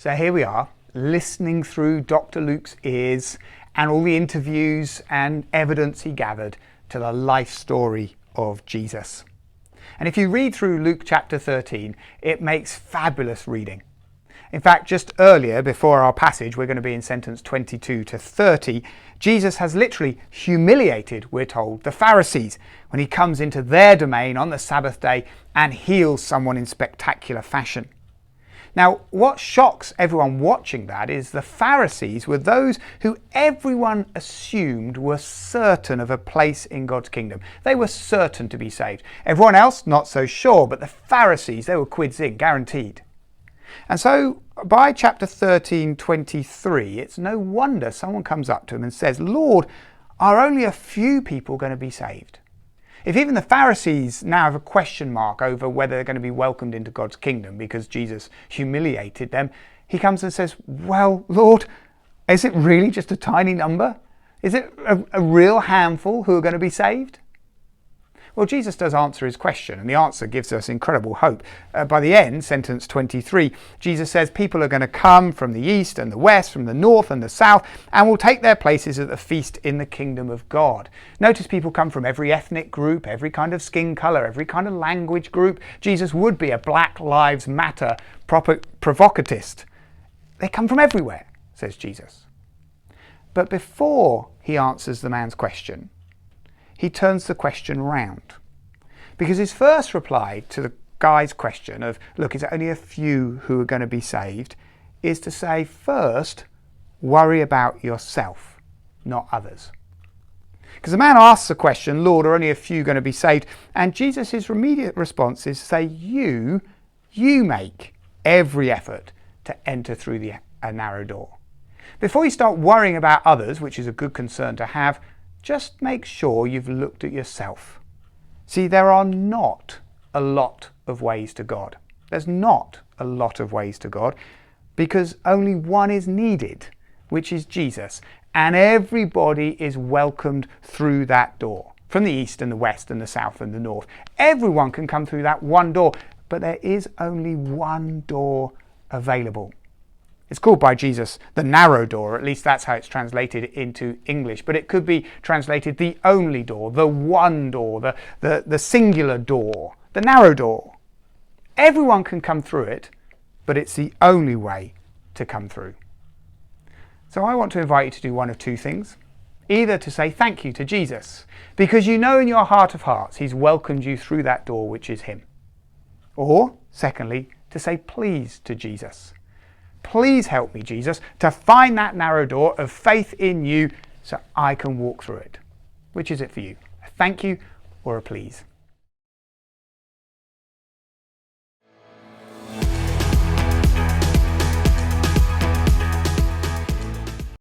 So here we are, listening through Dr. Luke's ears and all the interviews and evidence he gathered to the life story of Jesus. And if you read through Luke chapter 13, it makes fabulous reading. In fact, just earlier, before our passage, we're going to be in sentence 22 to 30, Jesus has literally humiliated, we're told, the Pharisees when he comes into their domain on the Sabbath day and heals someone in spectacular fashion. Now, what shocks everyone watching that is the Pharisees were those who everyone assumed were certain of a place in God's kingdom. They were certain to be saved. Everyone else, not so sure, but the Pharisees, they were quids in, guaranteed. And so by chapter 13:23, it's no wonder someone comes up to him and says, "Lord, are only a few people going to be saved?" If even the Pharisees now have a question mark over whether they're going to be welcomed into God's kingdom because Jesus humiliated them, he comes and says, "Well, Lord, is it really just a tiny number? Is it a real handful who are going to be saved?" Well, Jesus does answer his question, and the answer gives us incredible hope. By the end, sentence 23, Jesus says people are going to come from the east and the west, from the north and the south, and will take their places at the feast in the kingdom of God. Notice people come from every ethnic group, every kind of skin colour, every kind of language group. Jesus would be a Black Lives Matter provocatist. They come from everywhere, says Jesus. But before he answers the man's question, he turns the question round. Because his first reply to the guy's question of, look, is it only a few who are going to be saved, is to say, first, worry about yourself, not others. Because the man asks the question, Lord, are only a few going to be saved? And Jesus' immediate response is to say, you make every effort to enter through a narrow door. Before you start worrying about others, which is a good concern to have, just make sure you've looked at yourself. See, there are not a lot of ways to God. There's not a lot of ways to God because only one is needed, which is Jesus. And everybody is welcomed through that door, from the east and the west and the south and the north. Everyone can come through that one door, but there is only one door available. It's called by Jesus the narrow door, at least that's how it's translated into English, but it could be translated the only door, the one door, the singular door, the narrow door. Everyone can come through it, but it's the only way to come through. So I want to invite you to do one of two things. Either to say thank you to Jesus, because you know in your heart of hearts he's welcomed you through that door, which is him. Or, secondly, to say please to Jesus. Please help me, Jesus, to find that narrow door of faith in you so I can walk through it. Which is it for you? A thank you or a please?